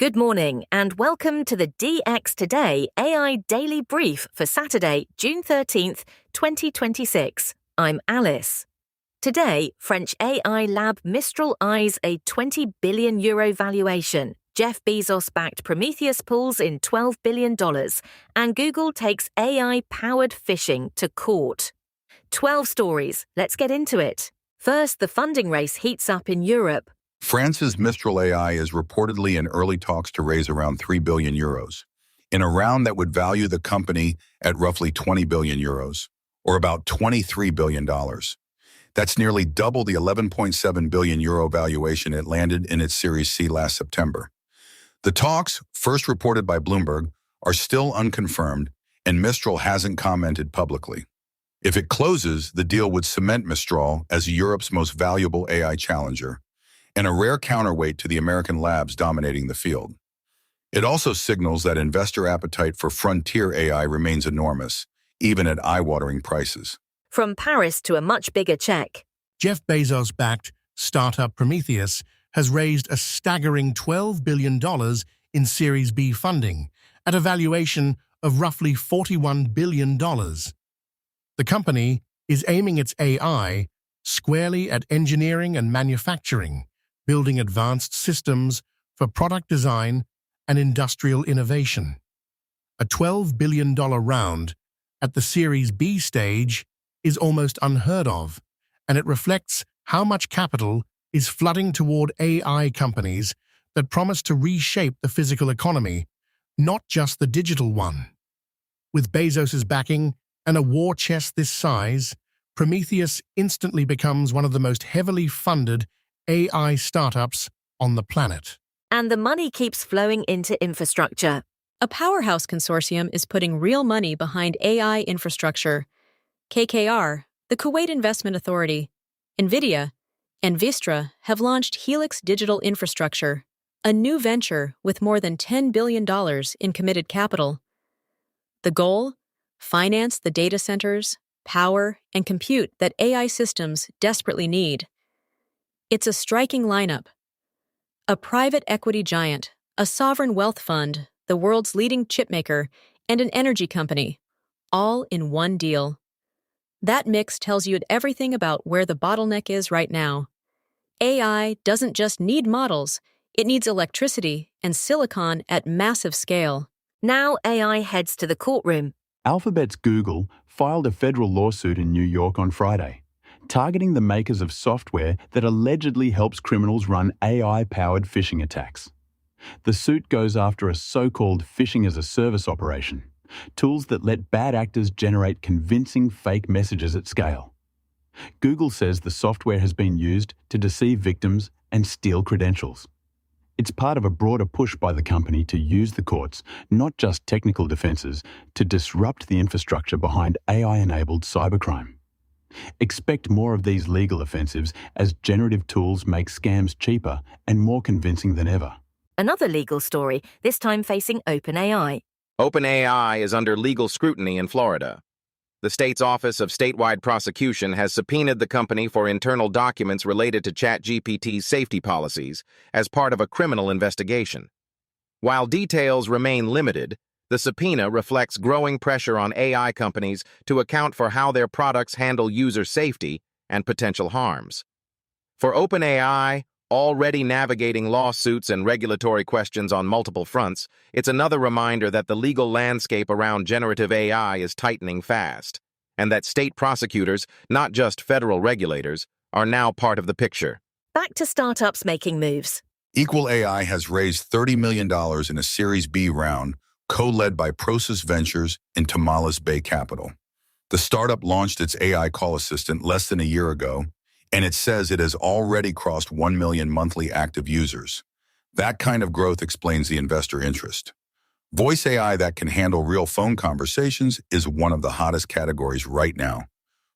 Good morning and welcome to the DX Today AI Daily Brief for Saturday, June 13th, 2026. I'm Alice. Today, French AI lab Mistral eyes a €20 billion valuation. Jeff Bezos-backed Prometheus pulls in $12 billion, and Google takes AI-powered phishing to court. 12 stories. Let's get into it. First, the funding race heats up in Europe. France's Mistral AI is reportedly in early talks to raise around €3 billion, in a round that would value the company at roughly €20 billion, or about $23 billion. That's nearly double the €11.7 billion valuation it landed in its Series C last September. The talks, first reported by Bloomberg, are still unconfirmed, and Mistral hasn't commented publicly. If it closes, the deal would cement Mistral as Europe's most valuable AI challenger, and a rare counterweight to the American labs dominating the field. It also signals that investor appetite for frontier AI remains enormous, even at eye-watering prices. From Paris to a much bigger check. Jeff Bezos-backed startup Prometheus has raised a staggering $12 billion in Series B funding at a valuation of roughly $41 billion. The company is aiming its AI squarely at engineering and manufacturing, building advanced systems for product design and industrial innovation. A $12 billion round at the Series B stage is almost unheard of, and it reflects how much capital is flooding toward AI companies that promise to reshape the physical economy, not just the digital one. With Bezos's backing and a war chest this size, Prometheus instantly becomes one of the most heavily funded AI startups on the planet. And the money keeps flowing into infrastructure. A powerhouse consortium is putting real money behind AI infrastructure. KKR, the Kuwait Investment Authority, NVIDIA, and Vistra have launched Helix Digital Infrastructure, a new venture with more than $10 billion in committed capital. The goal? Finance the data centers, power, and compute that AI systems desperately need. It's a striking lineup. A private equity giant, a sovereign wealth fund, the world's leading chipmaker, and an energy company, all in one deal. That mix tells you everything about where the bottleneck is right now. AI doesn't just need models, it needs electricity and silicon at massive scale. Now AI heads to the courtroom. Alphabet's Google filed a federal lawsuit in New York on Friday, targeting the makers of software that allegedly helps criminals run AI-powered phishing attacks. The suit goes after a so-called phishing-as-a-service operation, tools that let bad actors generate convincing fake messages at scale. Google says the software has been used to deceive victims and steal credentials. It's part of a broader push by the company to use the courts, not just technical defenses, to disrupt the infrastructure behind AI-enabled cybercrime. Expect more of these legal offensives as generative tools make scams cheaper and more convincing than ever. Another legal story, this time facing OpenAI. OpenAI is under legal scrutiny in Florida. The state's Office of Statewide Prosecution has subpoenaed the company for internal documents related to ChatGPT's safety policies as part of a criminal investigation. While details remain limited, the subpoena reflects growing pressure on AI companies to account for how their products handle user safety and potential harms. For OpenAI, already navigating lawsuits and regulatory questions on multiple fronts, it's another reminder that the legal landscape around generative AI is tightening fast, and that state prosecutors, not just federal regulators, are now part of the picture. Back to startups making moves. Equal AI has raised $30 million in a Series B round, co-led by Prosus Ventures and Tamales Bay Capital. The startup launched its AI call assistant less than a year ago, and it says it has already crossed 1 million monthly active users. That kind of growth explains the investor interest. Voice AI that can handle real phone conversations is one of the hottest categories right now.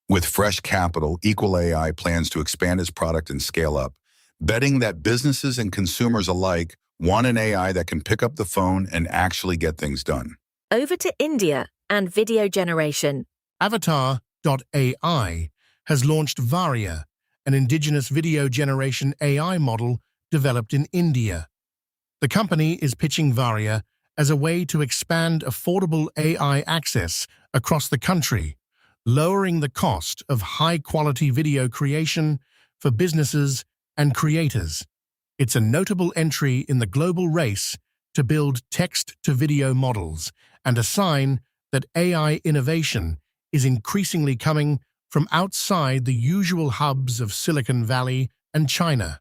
With fresh capital, Equal AI plans to expand its product and scale up, betting that businesses and consumers alike want an AI that can pick up the phone and actually get things done. Over to India and video generation. Avataar.ai has launched Varya, an indigenous video generation AI model developed in India. The The company is pitching Varya as a way to expand affordable AI access across the country, lowering the cost of high-quality video creation for businesses and creators. It's a notable entry in the global race to build text-to-video models and a sign that AI innovation is increasingly coming from outside the usual hubs of Silicon Valley and China.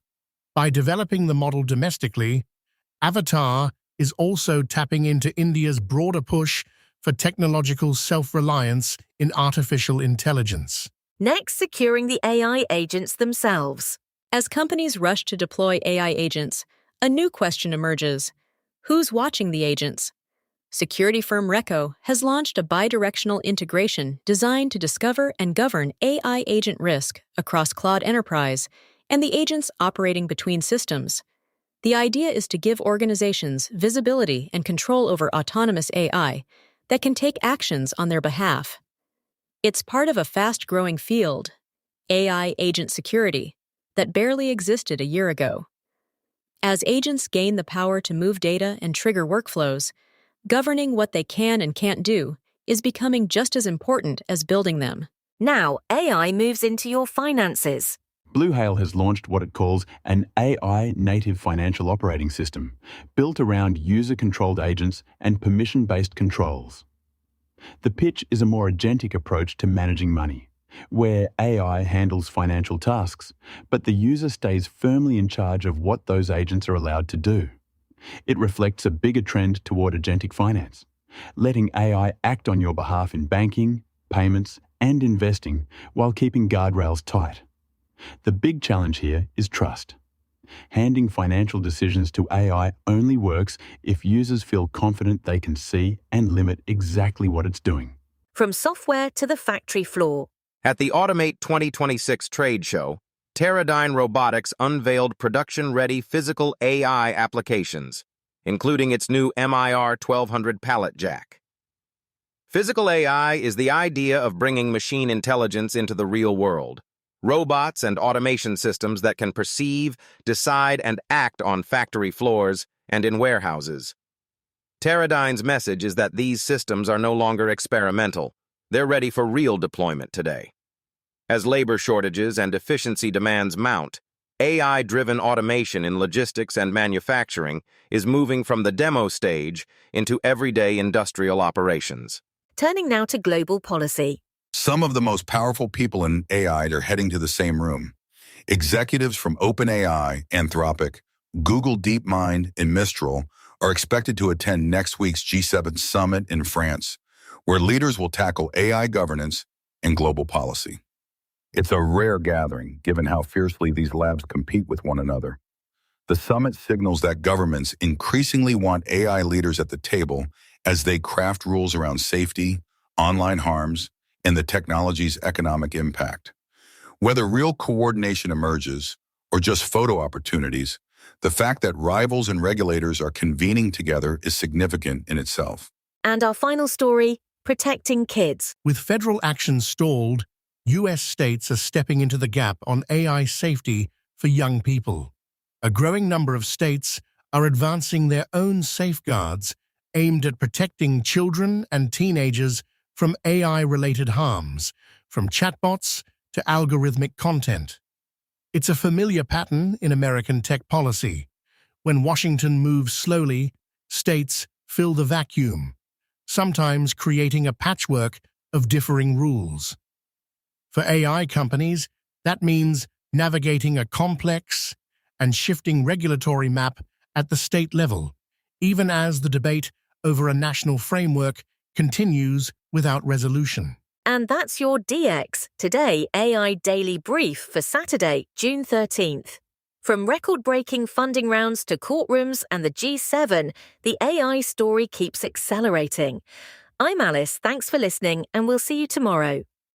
By developing the model domestically, Avataar is also tapping into India's broader push for technological self-reliance in artificial intelligence. Next, securing the AI agents themselves. As companies rush to deploy AI agents, a new question emerges. Who's watching the agents? Security firm Reco has launched a bidirectional integration designed to discover and govern AI agent risk across Claude Enterprise and the agents operating between systems. The idea is to give organizations visibility and control over autonomous AI that can take actions on their behalf. It's part of a fast-growing field, AI agent security, that barely existed a year ago. As agents gain the power to move data and trigger workflows, governing what they can and can't do is becoming just as important as building them. Now, AI moves into your finances. Bluwhale has launched what it calls an AI-native financial operating system, built around user-controlled agents and permission-based controls. The pitch is a more agentic approach to managing money, where AI handles financial tasks, but the user stays firmly in charge of what those agents are allowed to do. It reflects a bigger trend toward agentic finance, letting AI act on your behalf in banking, payments, and investing while keeping guardrails tight. The big challenge here is trust. Handing financial decisions to AI only works if users feel confident they can see and limit exactly what it's doing. From software to the factory floor. At the Automate 2026 trade show, Teradyne Robotics unveiled production-ready physical AI applications, including its new MIR 1200 pallet jack. Physical AI is the idea of bringing machine intelligence into the real world. Robots and automation systems that can perceive, decide, and act on factory floors and in warehouses. Teradyne's message is that these systems are no longer experimental. They're ready for real deployment today. As labor shortages and efficiency demands mount, AI-driven automation in logistics and manufacturing is moving from the demo stage into everyday industrial operations. Turning now to global policy. Some of the most powerful people in AI are heading to the same room. Executives from OpenAI, Anthropic, Google DeepMind, and Mistral are expected to attend next week's G7 summit in France, where leaders will tackle AI governance and global policy. It's a rare gathering, given how fiercely these labs compete with one another. The summit signals that governments increasingly want AI leaders at the table as they craft rules around safety, online harms, and the technology's economic impact. Whether real coordination emerges or just photo opportunities, the fact that rivals and regulators are convening together is significant in itself. And our final story, protecting kids. With federal action stalled, U.S. states are stepping into the gap on AI safety for young people. A growing number of states are advancing their own safeguards aimed at protecting children and teenagers from AI-related harms, from chatbots to algorithmic content. It's a familiar pattern in American tech policy. When Washington moves slowly, states fill the vacuum, sometimes creating a patchwork of differing rules. For AI companies, that means navigating a complex and shifting regulatory map at the state level, even as the debate over a national framework continues without resolution. And that's your DX Today AI Daily Brief for Saturday, June 13th. From record-breaking funding rounds to courtrooms and the G7, the AI story keeps accelerating. I'm Alice, thanks for listening, and we'll see you tomorrow.